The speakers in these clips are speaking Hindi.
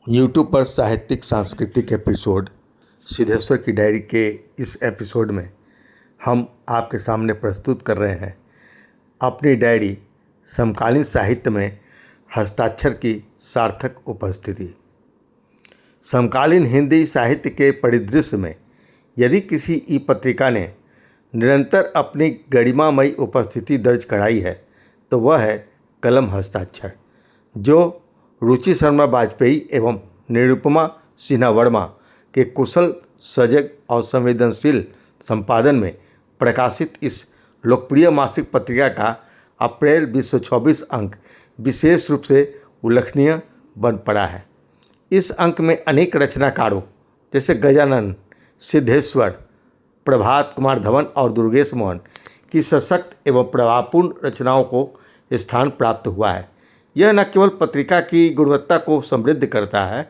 यूट्यूब पर साहित्यिक सांस्कृतिक एपिसोड सिद्धेश्वर की डायरी के इस एपिसोड में हम आपके सामने प्रस्तुत कर रहे हैं अपनी डायरी समकालीन साहित्य में हस्ताक्षर की सार्थक उपस्थिति। समकालीन हिंदी साहित्य के परिदृश्य में यदि किसी ई पत्रिका ने निरंतर अपनी गरिमामयी उपस्थिति दर्ज कराई है तो वह है कलम हस्ताक्षर, जो रुचि शर्मा वाजपेयी एवं निरुपमा सिन्हा वर्मा के कुशल, सजग और संवेदनशील संपादन में प्रकाशित इस लोकप्रिय मासिक पत्रिका का अप्रैल 2024 अंक विशेष रूप से उल्लेखनीय बन पड़ा है। इस अंक में अनेक रचनाकारों जैसे गजानन, सिद्धेश्वर, प्रभात कुमार धवन और दुर्गेश मोहन की सशक्त एवं प्रभावपूर्ण रचनाओं को स्थान प्राप्त हुआ है। यह न केवल पत्रिका की गुणवत्ता को समृद्ध करता है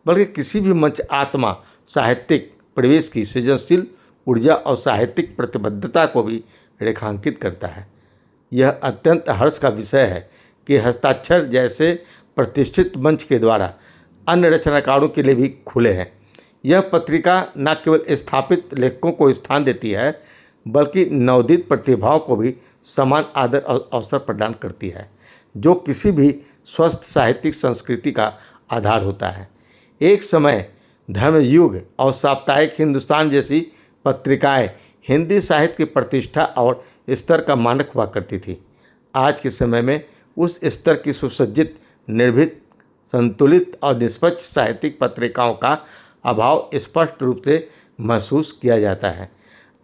बल्कि किसी भी मंच आत्मा, साहित्यिक परिवेश की सृजनशील ऊर्जा और साहित्यिक प्रतिबद्धता को भी रेखांकित करता है। यह अत्यंत हर्ष का विषय है कि हस्ताक्षर जैसे प्रतिष्ठित मंच के द्वारा अन्य रचनाकारों के लिए भी खुले हैं। यह पत्रिका न केवल स्थापित लेखकों को स्थान देती है बल्कि नवोदित प्रतिभाओं को भी समान आदर और अवसर प्रदान करती है, जो किसी भी स्वस्थ साहित्यिक संस्कृति का आधार होता है। एक समय धर्मयुग और साप्ताहिक हिंदुस्तान जैसी पत्रिकाएं हिंदी साहित्य की प्रतिष्ठा और स्तर का मानक हुआ करती थी। आज के समय में उस स्तर की सुसज्जित, निर्भीक, संतुलित और निष्पक्ष साहित्यिक पत्रिकाओं का अभाव स्पष्ट रूप से महसूस किया जाता है।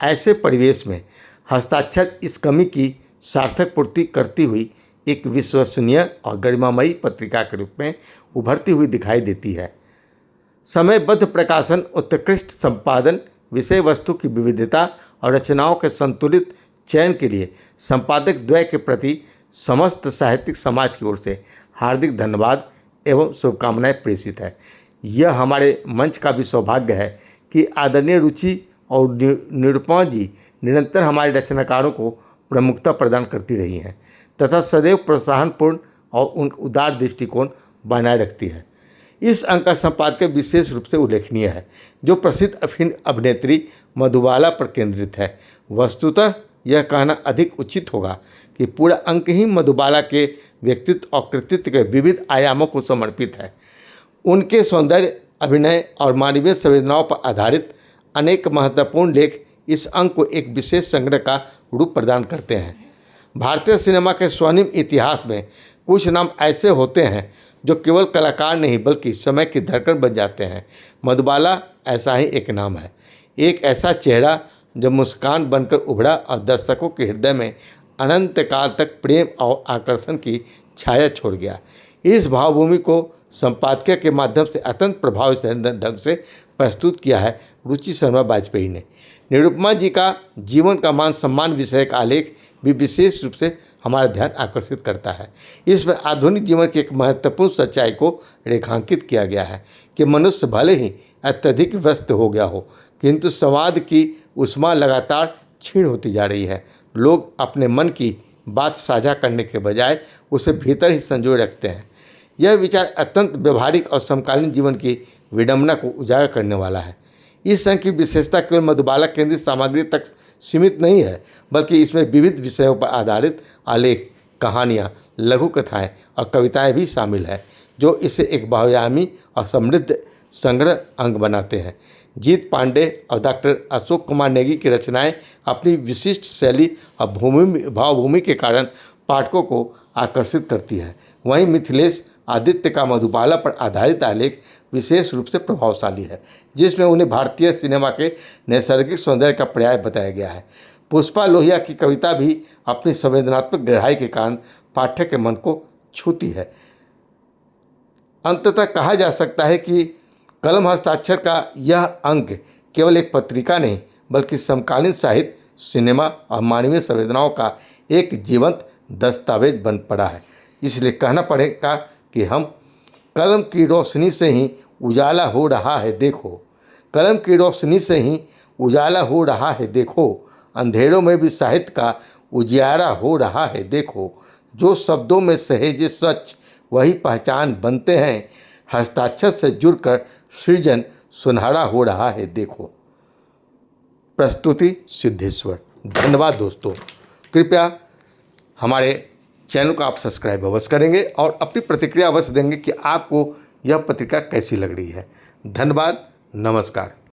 ऐसे परिवेश में हस्ताक्षर इस कमी की सार्थक पूर्ति करती हुई एक विश्वसनीय और गरिमामयी पत्रिका के रूप में उभरती हुई दिखाई देती है। समयबद्ध प्रकाशन, उत्कृष्ट संपादन, विषय वस्तु की विविधता और रचनाओं के संतुलित चयन के लिए संपादक द्वय के प्रति समस्त साहित्यिक समाज की ओर से हार्दिक धन्यवाद एवं शुभकामनाएं प्रेषित है। यह हमारे मंच का भी सौभाग्य है कि आदरणीय रुचि और निरुपमा जी निरंतर हमारे रचनाकारों को प्रमुखता प्रदान करती रही हैं तथा सदैव प्रोत्साहनपूर्ण और उदार दृष्टिकोण बनाए रखती है। इस अंक का संपादक विशेष रूप से उल्लेखनीय है, जो प्रसिद्ध अभिनेत्री मधुबाला पर केंद्रित है। वस्तुतः यह कहना अधिक उचित होगा कि पूरा अंक ही मधुबाला के व्यक्तित्व और कृतित्व के विविध आयामों को समर्पित है। उनके सौंदर्य, अभिनय और मानवीय संवेदनाओं पर आधारित अनेक महत्वपूर्ण लेख इस अंक को एक विशेष संग्रह का रूप प्रदान करते हैं। भारतीय सिनेमा के स्वर्णिम इतिहास में कुछ नाम ऐसे होते हैं जो केवल कलाकार नहीं बल्कि समय की धड़कन बन जाते हैं। मधुबाला ऐसा ही एक नाम है, एक ऐसा चेहरा जो मुस्कान बनकर उभरा और दर्शकों के हृदय में अनंत काल तक प्रेम और आकर्षण की छाया छोड़ गया। इस भावभूमि को संपादकीय के माध्यम से अत्यंत प्रभावी ढंग से प्रस्तुत किया है रुचि शर्मा वाजपेयी ने। निरुपमा जी का जीवन का मान सम्मान विषय का आलेख भी विशेष रूप से हमारा ध्यान आकर्षित करता है। इसमें आधुनिक जीवन की एक महत्वपूर्ण सच्चाई को रेखांकित किया गया है कि मनुष्य भले ही अत्यधिक व्यस्त हो गया हो, किंतु संवाद की उष्मा लगातार क्षीण होती जा रही है। लोग अपने मन की बात साझा करने के बजाय उसे भीतर ही संजोए रखते हैं। यह विचार अत्यंत व्यवहारिक और समकालीन जीवन की विडंबना को उजागर करने वाला है। इस संघ की विशेषता केवल मधुबाला केंद्रित सामग्री तक सीमित नहीं है बल्कि इसमें विविध विषयों पर आधारित आलेख, कहानियाँ, लघु कथाएँ और कविताएँ भी शामिल हैं, जो इसे एक बहुआयामी और समृद्ध संग्रह अंग बनाते हैं। जीत पांडे और डॉक्टर अशोक कुमार नेगी की रचनाएं अपनी विशिष्ट शैली और भावभूमि के कारण पाठकों को आकर्षित करती है। वहीं मिथिलेश आदित्य का मधुबाला पर आधारित आलेख विशेष रूप से प्रभावशाली है, जिसमें उन्हें भारतीय सिनेमा के नैसर्गिक सौंदर्य का पर्याय बताया गया है। पुष्पा लोहिया की कविता भी अपनी संवेदनात्मक गहराई के कारण पाठक के मन को छूती है। अंततः कहा जा सकता है कि कलम हस्ताक्षर का यह अंक केवल एक पत्रिका नहीं बल्कि समकालीन साहित्य, सिनेमा और मानवीय संवेदनाओं का एक जीवंत दस्तावेज बन पड़ा है। इसलिए कहना पड़ेगा कि हम कलम की रोशनी से ही उजाला हो रहा है देखो, कलम की रोशनी से ही उजाला हो रहा है देखो, अंधेरों में भी साहित्य का उजियारा हो रहा है देखो, जो शब्दों में सहेजे सच वही पहचान बनते हैं, हस्ताक्षर से जुड़कर सृजन सुनहरा हो रहा है। देखो। प्रस्तुति सिद्धेश्वर। धन्यवाद दोस्तों। कृपया हमारे चैनल को आप सब्सक्राइब अवश्य करेंगे और अपनी प्रतिक्रिया अवश्य देंगे कि आपको यह पत्रिका कैसी लग रही है। धन्यवाद। नमस्कार।